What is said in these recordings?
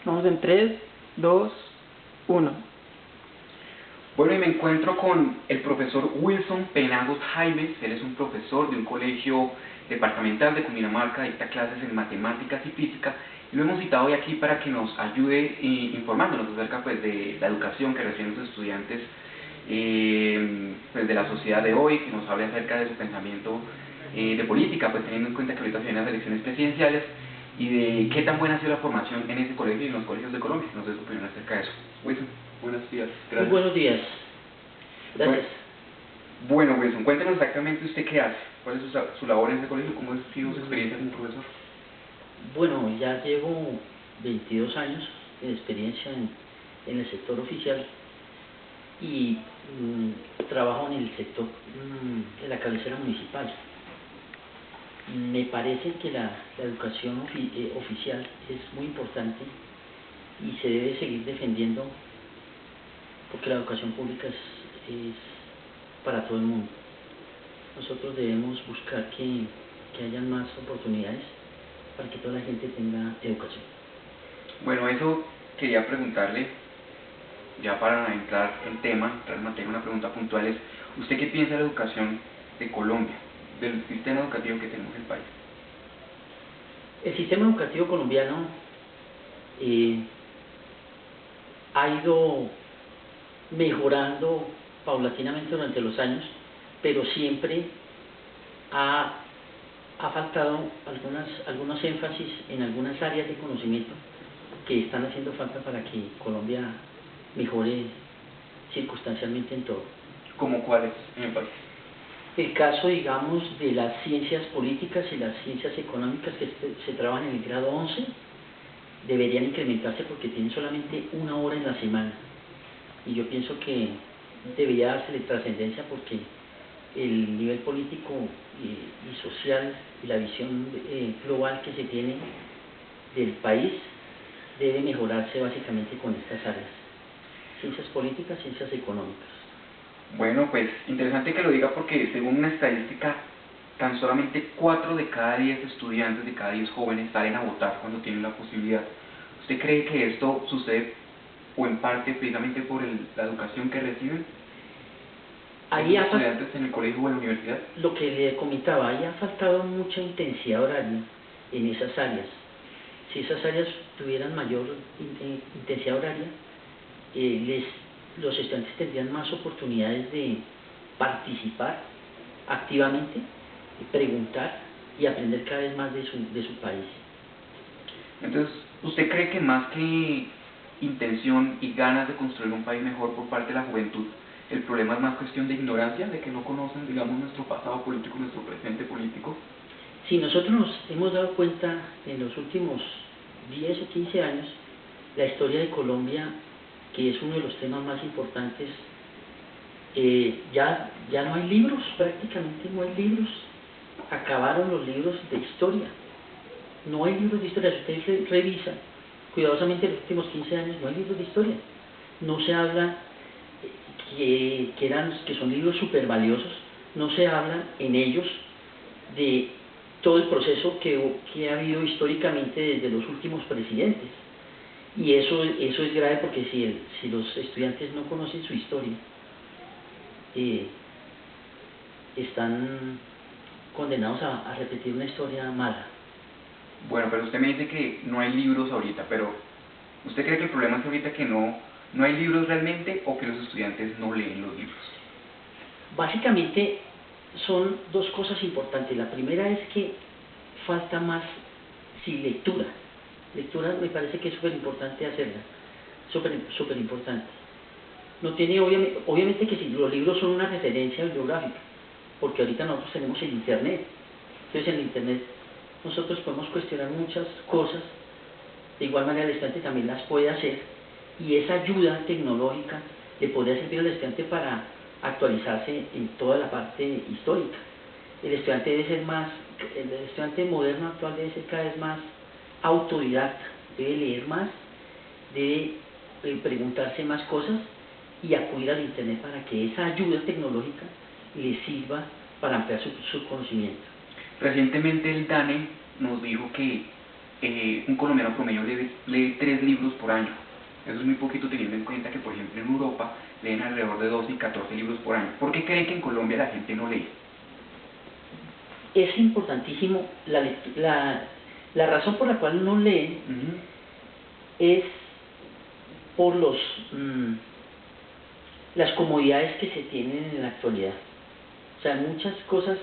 Vamos en 3, 2, 1. Bueno, y me encuentro con el profesor Wilson Penagos Jaimes. Él es un profesor de un colegio departamental de Cundinamarca, dicta clases en matemáticas y física, y lo hemos citado hoy aquí para que nos ayude informándonos acerca pues, de la educación que reciben los estudiantes pues, de la sociedad de hoy, que nos hable acerca de su pensamiento de política, pues teniendo en cuenta que ahorita se vienen las elecciones presidenciales, y de qué tan buena ha sido la formación en ese colegio y en los colegios de Colombia. No sé su opinión acerca de eso. Wilson, buenos días. Gracias. Muy buenos días. Gracias. Bueno, Wilson, cuéntenos exactamente usted qué hace, cuál es su labor en ese colegio, cómo ha sido su experiencia como profesor. Bueno, ya llevo 22 años de experiencia en el sector oficial y trabajo en el sector de la cabecera municipal. Me parece que la educación oficial es muy importante y se debe seguir defendiendo porque la educación pública es para todo el mundo. Nosotros debemos buscar que haya más oportunidades para que toda la gente tenga educación. Bueno, eso quería preguntarle, ya para entrar en tema, entrar en materia, una pregunta puntual es, ¿usted qué piensa de la educación de Colombia, del sistema educativo que tenemos en el país? El sistema educativo colombiano ha ido mejorando paulatinamente durante los años, pero siempre ha faltado algunos énfasis en algunas áreas de conocimiento que están haciendo falta para que Colombia mejore circunstancialmente en todo. ¿Cómo cuáles en el país? El caso, digamos, de las ciencias políticas y las ciencias económicas que se trabajan en el grado 11 deberían incrementarse porque tienen solamente una hora en la semana. Y yo pienso que debería dársele trascendencia porque el nivel político y social y la visión global que se tiene del país debe mejorarse básicamente con estas áreas: ciencias políticas, ciencias económicas. Bueno, pues interesante que lo diga porque según una estadística, tan solamente 4 de cada 10 estudiantes, de cada 10 jóvenes salen a votar cuando tienen la posibilidad. ¿Usted cree que esto sucede o en parte precisamente por la educación que reciben los estudiantes en el colegio o en la universidad? Lo que le comentaba, ahí ha faltado mucha intensidad horaria en esas áreas. Si esas áreas tuvieran mayor intensidad horaria, los estudiantes tendrían más oportunidades de participar activamente, preguntar y aprender cada vez más de su país. Entonces, ¿usted cree que más que intención y ganas de construir un país mejor por parte de la juventud, el problema es más cuestión de ignorancia, de que no conocen, digamos, nuestro pasado político, nuestro presente político? Sí, nosotros nos hemos dado cuenta en los últimos 10 o 15 años, la historia de Colombia, que es uno de los temas más importantes, ya no hay libros, prácticamente no hay libros. Acabaron los libros de historia. No hay libros de historia. Si usted revisa cuidadosamente los últimos 15 años, no hay libros de historia. No se habla, que son libros súper valiosos, no se habla en ellos de todo el proceso que ha habido históricamente desde los últimos presidentes. Y eso es grave porque si los estudiantes no conocen su historia, están condenados a repetir una historia mala. Bueno, pero usted me dice que no hay libros ahorita, pero ¿usted cree que el problema es ahorita que no hay libros realmente o que los estudiantes no leen los libros? Básicamente son dos cosas importantes. La primera es que falta más lectura. Lectura me parece que es súper importante hacerla, súper importante. No tiene, obviamente que si los libros son una referencia bibliográfica, porque ahorita nosotros tenemos el internet. Entonces en el internet nosotros podemos cuestionar muchas cosas, de igual manera el estudiante también las puede hacer, y esa ayuda tecnológica le podría servir al estudiante para actualizarse en toda la parte histórica. El estudiante moderno actual debe ser cada vez más autodidacta, debe leer más, debe preguntarse más cosas y acudir al internet para que esa ayuda tecnológica le sirva para ampliar su conocimiento. Recientemente el DANE nos dijo que un colombiano promedio lee 3 libros por año. Eso es muy poquito teniendo en cuenta que, por ejemplo, en Europa leen alrededor de 12 y 14 libros por año. ¿Por qué creen que en Colombia la gente no lee? Es importantísimo, la razón por la cual no leen es por las comodidades que se tienen en la actualidad. O sea, muchas cosas,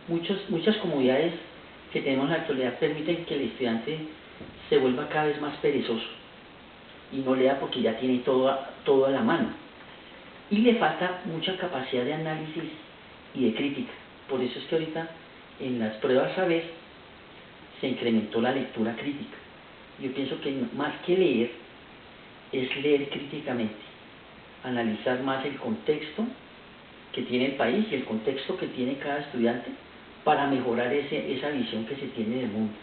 muchas comodidades que tenemos en la actualidad permiten que el estudiante se vuelva cada vez más perezoso y no lea porque ya tiene todo a la mano. Y le falta mucha capacidad de análisis y de crítica. Por eso es que ahorita en las pruebas saber se incrementó la lectura crítica. Yo pienso que más que leer, es leer críticamente, analizar más el contexto que tiene el país y el contexto que tiene cada estudiante para mejorar esa visión que se tiene del mundo.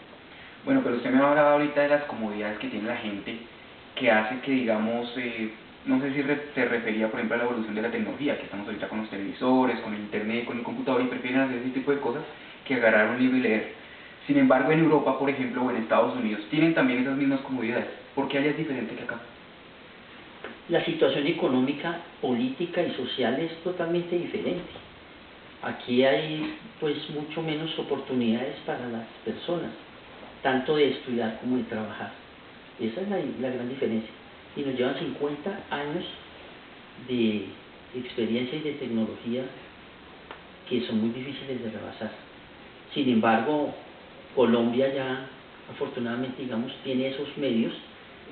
Bueno, pero usted me ha hablado ahorita de las comodidades que tiene la gente, que hace que, digamos, no sé si se refería, por ejemplo, a la evolución de la tecnología, que estamos ahorita con los televisores, con el internet, con el computador, y prefieren hacer ese tipo de cosas que agarrar un libro y leer. Sin embargo, en Europa, por ejemplo, o en Estados Unidos, tienen también esas mismas comodidades. ¿Por qué allá es diferente que acá? La situación económica, política y social es totalmente diferente. Aquí hay pues mucho menos oportunidades para las personas, tanto de estudiar como de trabajar. Esa es la gran diferencia. Y nos llevan 50 años de experiencia y de tecnología que son muy difíciles de rebasar. Sin embargo, Colombia ya afortunadamente, digamos, tiene esos medios,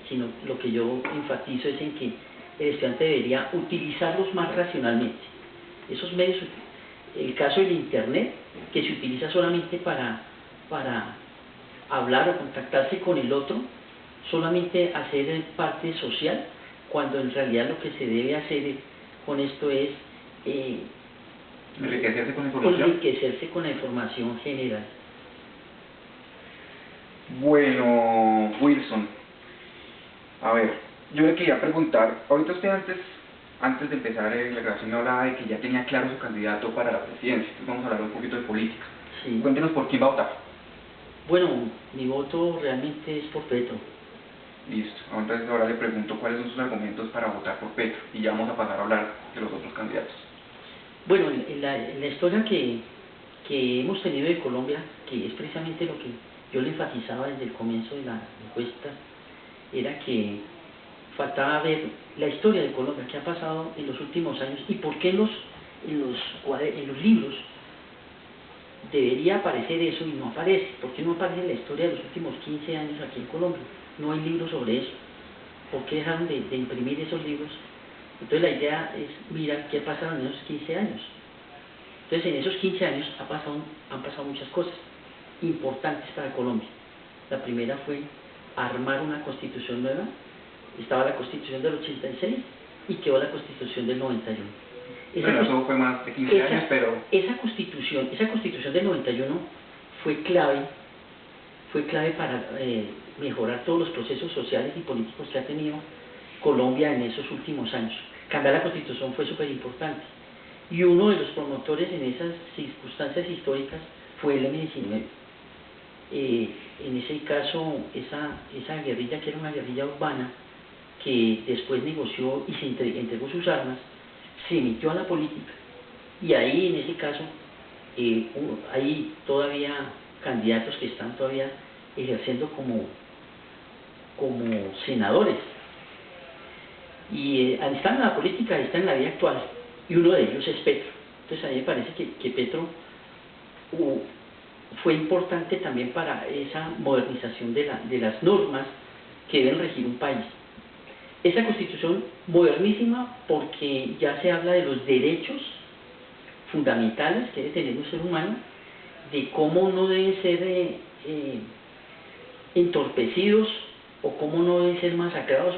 sino lo que yo enfatizo es en que el estudiante debería utilizarlos más racionalmente. Esos medios, el caso del internet, que se utiliza solamente para hablar o contactarse con el otro, solamente hacer parte social, cuando en realidad lo que se debe hacer con esto es enriquecerse con información. Enriquecerse con la información general. Bueno, Wilson, a ver, yo le quería preguntar, ahorita usted antes de empezar la grabación me hablaba de que ya tenía claro su candidato para la presidencia, entonces vamos a hablar un poquito de política. Sí. Cuéntenos por quién va a votar. Bueno, mi voto realmente es por Petro. Listo, entonces ahora le pregunto cuáles son sus argumentos para votar por Petro, y ya vamos a pasar a hablar de los otros candidatos. Bueno, en la historia que hemos tenido de Colombia, que es precisamente lo que yo le enfatizaba desde el comienzo de la encuesta, era que faltaba ver la historia de Colombia, qué ha pasado en los últimos años y por qué en los libros debería aparecer eso y no aparece. ¿Por qué no aparece en la historia de los últimos 15 años aquí en Colombia? No hay libros sobre eso. ¿Por qué dejaron de imprimir esos libros? Entonces la idea es mirar qué ha pasado en esos 15 años. Entonces en esos 15 años han pasado muchas cosas importantes para Colombia. La primera fue armar una constitución nueva. Estaba la constitución del 86 y quedó la constitución del 91. Bueno, eso fue más de 15 años, pero... Esa constitución del 91 fue clave para mejorar todos los procesos sociales y políticos que ha tenido Colombia en esos últimos años. Cambiar la constitución fue súper importante. Y uno de los promotores en esas circunstancias históricas fue el M-19. En ese caso, esa guerrilla, que era una guerrilla urbana, que después negoció y se entregó sus armas, se metió a la política. Y ahí, en ese caso, hay todavía candidatos que están todavía ejerciendo como senadores. Y están en la política, están en la vida actual. Y uno de ellos es Petro. Entonces a mí me parece que Petro fue importante también para esa modernización de las normas que deben regir un país. Esa constitución modernísima porque ya se habla de los derechos fundamentales que debe tener un ser humano, de cómo no deben ser entorpecidos o cómo no deben ser masacrados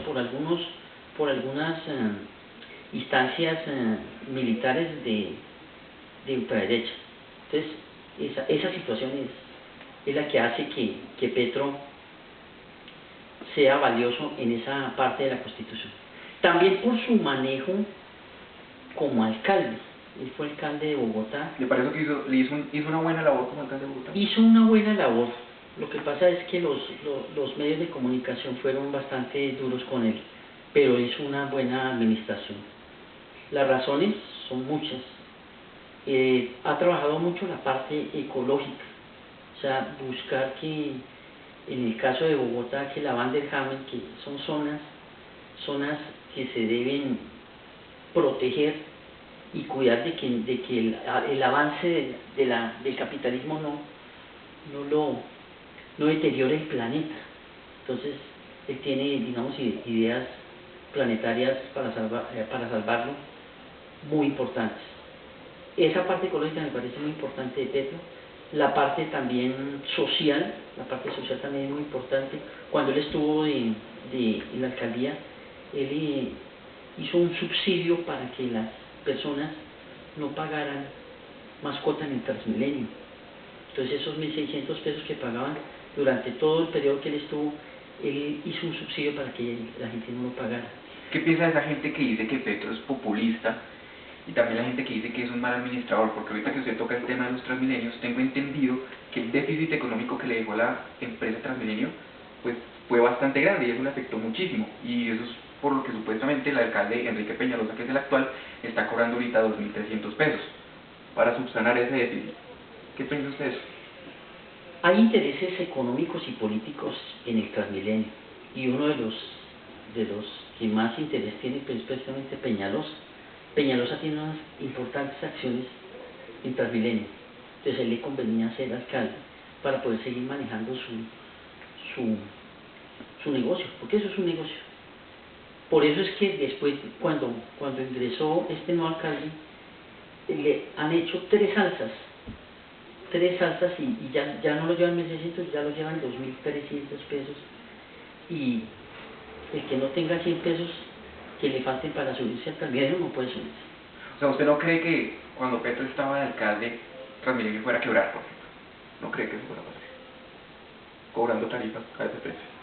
por algunas instancias militares de ultraderecha. Entonces esa situación es la que hace que Petro sea valioso en esa parte de la Constitución. También por su manejo como alcalde. Él fue alcalde de Bogotá. ¿Le parece que hizo una buena labor como alcalde de Bogotá? Hizo una buena labor, Lo que pasa es que los medios de comunicación fueron bastante duros con él, pero hizo una buena administración. Las razones son muchas. Ha trabajado mucho la parte ecológica, o sea, buscar que, en el caso de Bogotá, que la Vanderhamen, que son zonas que se deben proteger y cuidar de que el avance del capitalismo no deteriore el planeta. Entonces, él tiene, digamos, ideas planetarias para salvarlo muy importantes. Esa parte ecológica me parece muy importante de Petro. La parte también social, también es muy importante. Cuando él estuvo en la alcaldía, él hizo un subsidio para que las personas no pagaran mascota en el Transmilenio. Entonces esos 1.600 pesos que pagaban durante todo el periodo que él estuvo, él hizo un subsidio para que la gente no lo pagara. ¿Qué piensa de esa gente que dice que Petro es populista y también la gente que dice que es un mal administrador? Porque ahorita que usted toca el tema de los Transmilenios, tengo entendido que el déficit económico que le dejó a la empresa Transmilenio pues fue bastante grande y eso le afectó muchísimo, y eso es por lo que supuestamente el alcalde Enrique Peñalosa, que es el actual, está cobrando ahorita 2.300 pesos para subsanar ese déficit. ¿Qué piensa usted de eso? Hay intereses económicos y políticos en el Transmilenio, y uno de los que más interés tiene es precisamente Peñalosa. Peñalosa tiene unas importantes acciones en Transmilenio, entonces a él le convenía ser alcalde para poder seguir manejando su negocio, porque eso es un negocio. Por eso es que después, cuando ingresó este nuevo alcalde, le han hecho tres alzas y ya no lo llevan 1.600, ya lo llevan 2.300 pesos, y el que no tenga 100 pesos que le falten para subirse al Transmilenio no puede subirse. O sea, ¿usted no cree que cuando Petro estaba de alcalde, Transmilenio fuera a quebrar, por ejemplo? ¿No cree que eso fuera a pasar? Cobrando tarifas a ese precio.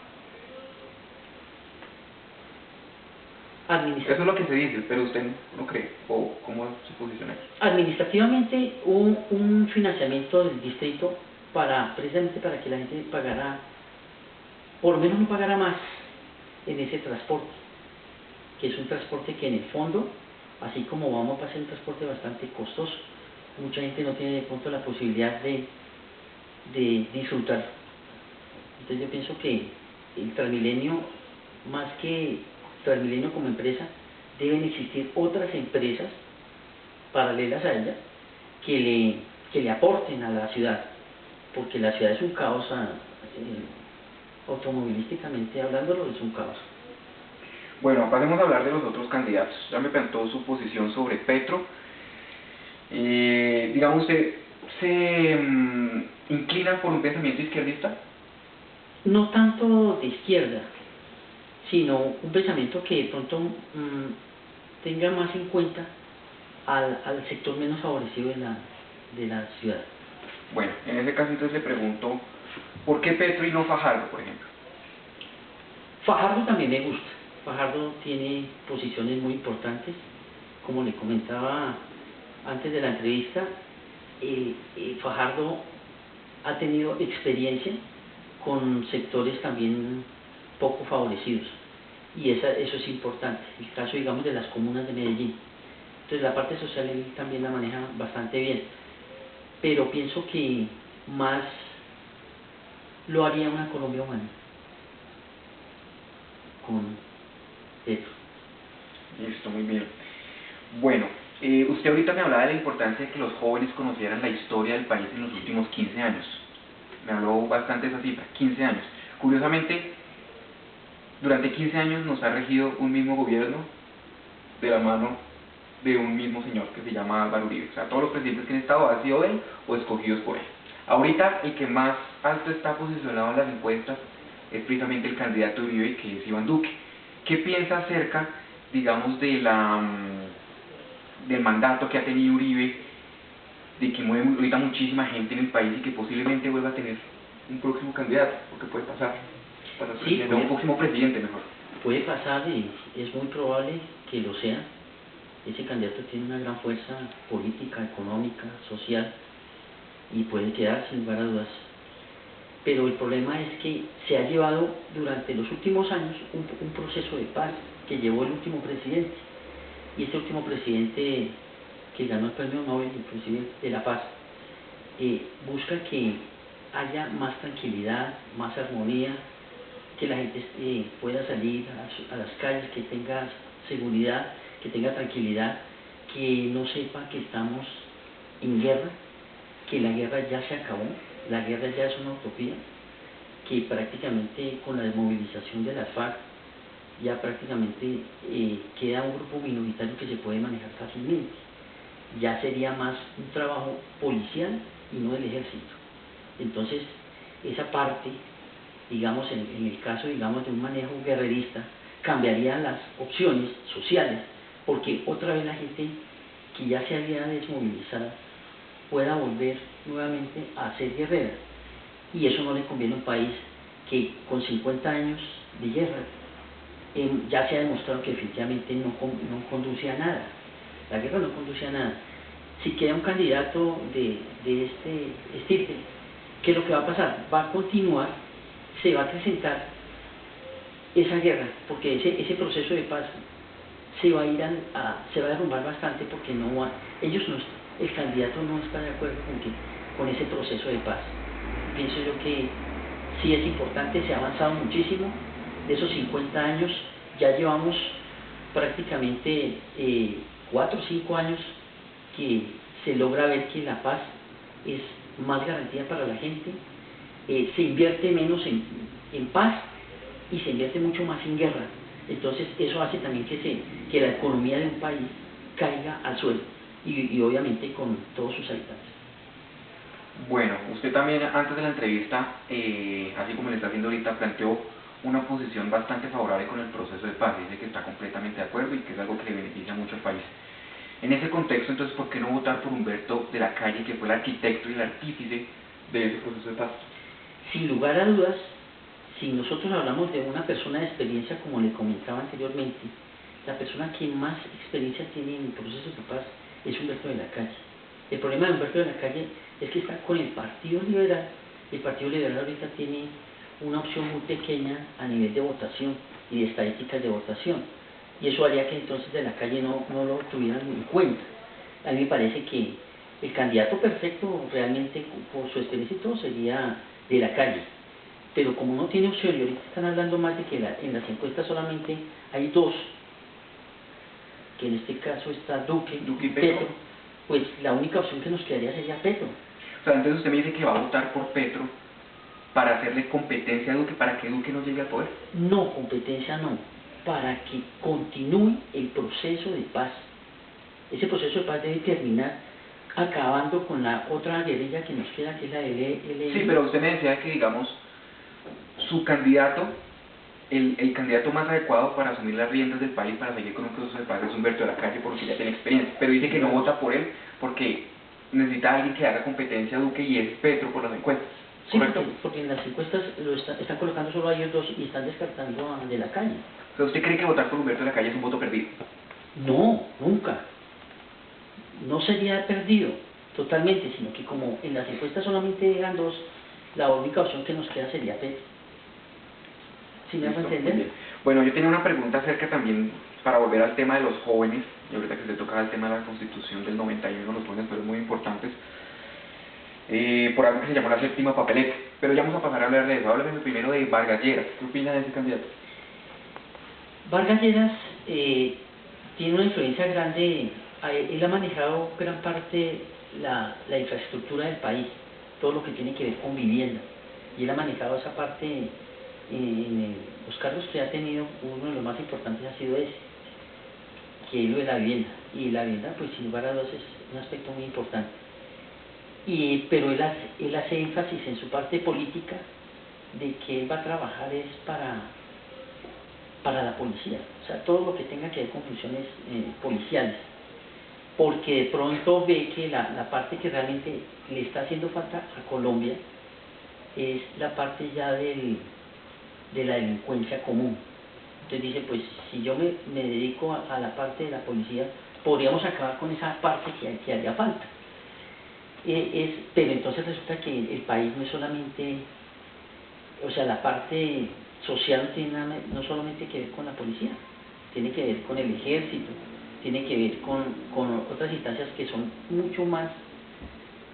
Eso es lo que se dice, pero usted no cree, o ¿cómo se posiciona? Administrativamente hubo un financiamiento del distrito precisamente para que la gente pagara, por lo menos no pagara más en ese transporte, que es un transporte que en el fondo, así como vamos a pasar un transporte bastante costoso, mucha gente no tiene de pronto la posibilidad de disfrutar. Entonces yo pienso que el Transmilenio, más que Transmilenio como empresa, deben existir otras empresas paralelas a ella que le aporten a la ciudad, porque la ciudad es un caos, automovilísticamente hablándolo, es un caos. Bueno, pasemos a hablar de los otros candidatos. Ya me plantó su posición sobre Petro. Digamos, ¿usted se inclina por un pensamiento izquierdista? No tanto de izquierda, sino un pensamiento que de pronto tenga más en cuenta al sector menos favorecido de la ciudad. Bueno, en ese caso entonces le pregunto, ¿por qué Petro y no Fajardo, por ejemplo? Fajardo también me gusta. Fajardo tiene posiciones muy importantes. Como le comentaba antes de la entrevista, Fajardo ha tenido experiencia con sectores también poco favorecidos, y eso es importante. El caso, digamos, de las comunas de Medellín. Entonces la parte social él también la maneja bastante bien, pero pienso que más lo haría una Colombia humana con Petro. Listo, muy bien. Bueno, usted ahorita me hablaba de la importancia de que los jóvenes conocieran la historia del país en los últimos 15 años. Me habló bastante de esa cifra, 15 años. Curiosamente, durante 15 años nos ha regido un mismo gobierno de la mano de un mismo señor que se llama Álvaro Uribe. O sea, todos los presidentes que han estado han sido de él o escogidos por él. Ahorita el que más alto está posicionado en las encuestas es precisamente el candidato Uribe, que es Iván Duque. ¿Qué piensa acerca, digamos, del mandato que ha tenido Uribe, de que mueve ahorita muchísima gente en el país y que posiblemente vuelva a tener un próximo candidato? Porque puede pasar para Sí, un próximo presidente mejor. Puede pasar, y es muy probable que lo sea. Ese candidato tiene una gran fuerza política, económica, social, y puede quedar sin lugar a dudas. pero el problema es que se ha llevado durante los últimos años un proceso de paz que llevó el último presidente, y este último presidente que ganó el premio Nobel, el presidente de la paz, busca que haya más tranquilidad, más armonía, que la gente pueda salir a las calles, que tenga seguridad, que tenga tranquilidad, que no sepa que estamos en guerra, que la guerra ya se acabó, la guerra ya es una utopía, que prácticamente con la desmovilización de las FARC ya prácticamente queda un grupo minoritario que se puede manejar fácilmente. Ya sería más un trabajo policial y no del ejército. Entonces, esa parte, digamos, en el caso, digamos, de un manejo guerrerista, cambiaría las opciones sociales, porque otra vez la gente que ya se había desmovilizado pueda volver nuevamente a ser guerrera, y eso no le conviene a un país que con 50 años de guerra ya se ha demostrado que efectivamente no conduce a nada. La guerra no conduce a nada. Si queda un candidato de este estirpe, ¿qué es lo que va a pasar? Va a continuar, se va a acrecentar esa guerra, porque ese proceso de paz se va a ir se va a derrumbar bastante, porque el candidato no está de acuerdo con ese proceso de paz. Pienso yo que sí es importante, se ha avanzado muchísimo. De esos 50 años ya llevamos prácticamente 4 o 5 años que se logra ver que la paz es más garantía para la gente, se invierte menos en paz y se invierte mucho más en guerra. Entonces eso hace también que la economía de un país caiga al suelo, y obviamente con todos sus habitantes. Bueno, usted también antes de la entrevista, así como le está haciendo ahorita, planteó una posición bastante favorable con el proceso de paz. Dice que está completamente de acuerdo y que es algo que le beneficia mucho al país. En ese contexto, entonces, ¿por qué no votar por Humberto de la Calle, que fue el arquitecto y el artífice de ese proceso de paz? Sin lugar a dudas, si nosotros hablamos de una persona de experiencia, como le comentaba anteriormente, la persona que más experiencia tiene en el proceso de paz es Humberto de la Calle. El problema de Humberto de la Calle es que está con el Partido Liberal. El Partido Liberal ahorita tiene una opción muy pequeña a nivel de votación y de estadísticas de votación, y eso haría que entonces de la Calle no lo tuvieran en cuenta. A mí me parece que el candidato perfecto realmente, por su experiencia y todo, sería de la Calle, pero como no tiene opción, y ahorita están hablando más de que en las encuestas solamente hay dos, que en este caso está Duque y Petro, pues la única opción que nos quedaría sería Petro. O sea, entonces usted me dice que va a votar por Petro para hacerle competencia a Duque, para que Duque no llegue al poder. No, competencia no, para que continúe el proceso de paz. Ese proceso de paz debe terminar acabando con la otra guerrilla que nos queda, que es la del ELN. Sí, pero usted me decía que, digamos, su candidato, el candidato más adecuado para asumir las riendas del país, para seguir con un proceso de paz, es Humberto de la Calle, porque ya tiene experiencia, pero dice que no vota por él porque necesita a alguien que haga competencia a Duque, y es Petro por las encuestas. Sí, ¿Correcto? porque en las encuestas están colocando solo a ellos dos y están descartando a de la Calle. O sea, ¿usted cree que votar por Humberto de la Calle es un voto perdido? No, nunca. No sería perdido totalmente, sino que como en las encuestas solamente eran dos, la única opción que nos queda sería Petro. ¿Sí me hago entender? Bueno, yo tenía una pregunta acerca también, para volver al tema de los jóvenes, y ahorita que se tocaba el tema de la Constitución del 91, los jóvenes fueron muy importantes, por algo que se llamó la séptima papeleta, pero ya vamos a pasar a hablar de eso. Háblame primero de Vargas Lleras. ¿Qué opina de ese candidato? Vargas Lleras tiene una influencia grande. Él ha manejado gran parte la infraestructura del país, todo lo que tiene que ver con vivienda, y él ha manejado esa parte. Los cargos que ha tenido, uno de los más importantes ha sido ese, que es lo de la vivienda, y la vivienda, pues sin lugar a dudas, es un aspecto muy importante. Pero él hace énfasis en su parte política de que él va a trabajar es para la policía, o sea, todo lo que tenga que ver con funciones policiales, porque de pronto ve que la parte que realmente le está haciendo falta a Colombia es la parte ya de la delincuencia común. Entonces dice, pues si yo me dedico a la parte de la policía, podríamos acabar con esa parte que haría falta. Pero entonces resulta que el país no es solamente o sea, la parte social no tiene nada, no solamente que ver con la policía, tiene que ver con el ejército, tiene que ver con otras instancias que son mucho más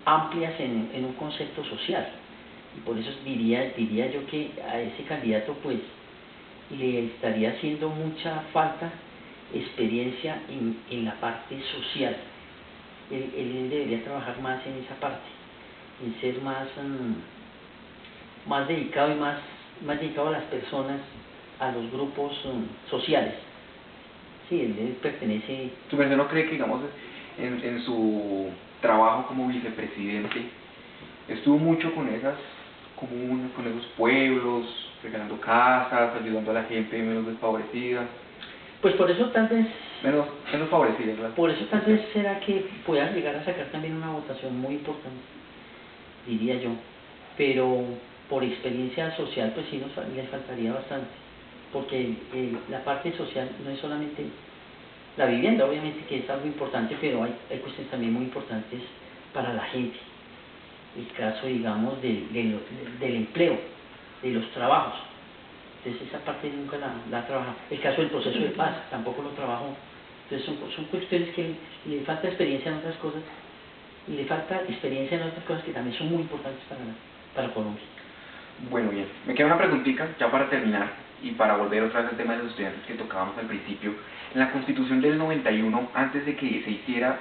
amplias en un concepto social. Y por eso diría yo que a ese candidato pues le estaría haciendo mucha falta experiencia en la parte social. Él debería trabajar más en esa parte, en ser más dedicado y más dedicado a las personas, a los grupos sociales. Sí, él pertenece... ¿Su merced no cree que, digamos, en su trabajo como vicepresidente estuvo mucho con esas comunas, con esos pueblos, regalando casas, ayudando a la gente menos desfavorecida? Pues por eso tal vez... Menos favorecida, ¿verdad? Por eso tal vez será que pueda llegar a sacar también una votación muy importante, diría yo. Pero por experiencia social pues sí les faltaría bastante, porque la parte social no es solamente la vivienda, obviamente que es algo importante, pero hay cuestiones también muy importantes para la gente. El caso, digamos, del empleo, de los trabajos. Entonces esa parte nunca la trabaja. El caso del proceso de paz, tampoco lo trabajó. Entonces son cuestiones que le falta experiencia en otras cosas, y le falta experiencia en otras cosas que también son muy importantes para Colombia. Bueno, bien. Me queda una preguntita ya para terminar y para volver otra vez al tema de los estudiantes que tocábamos al principio. En la Constitución del 91, antes de que se hiciera,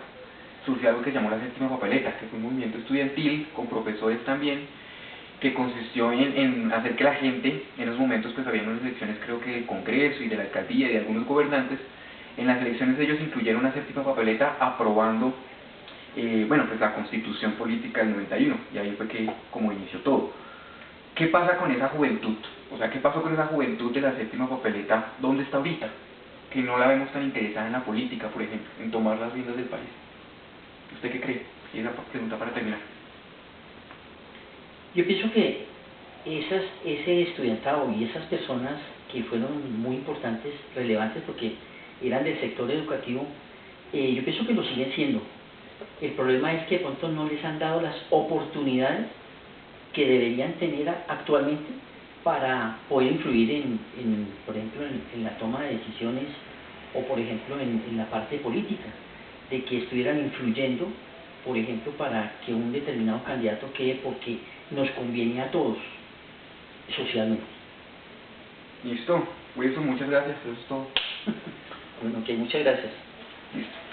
surgió algo que se llamó la séptima papeleta, que fue un movimiento estudiantil con profesores también, que consistió en hacer que la gente, en esos momentos pues había unas elecciones creo que del Congreso y de la alcaldía y de algunos gobernantes, en las elecciones ellos incluyeron una séptima papeleta aprobando bueno, pues la Constitución Política del 91, y ahí fue que como inició todo. ¿Qué pasa con esa juventud? O sea, ¿qué pasó con esa juventud de la séptima papeleta? ¿Dónde está ahorita? Que no la vemos tan interesada en la política, por ejemplo, en tomar las riendas del país. ¿Usted qué cree? Y esa pregunta para terminar. Yo pienso que ese estudiantado y esas personas que fueron muy importantes, relevantes, porque eran del sector educativo, yo pienso que lo siguen siendo. El problema es que de pronto no les han dado las oportunidades que deberían tener actualmente para poder influir por ejemplo, en la toma de decisiones, o por ejemplo en la parte política, de que estuvieran influyendo, por ejemplo, para que un determinado candidato quede porque nos conviene a todos socialmente. Listo. Wilson, muchas gracias. Eso es todo. Bueno, ok, muchas gracias. Listo.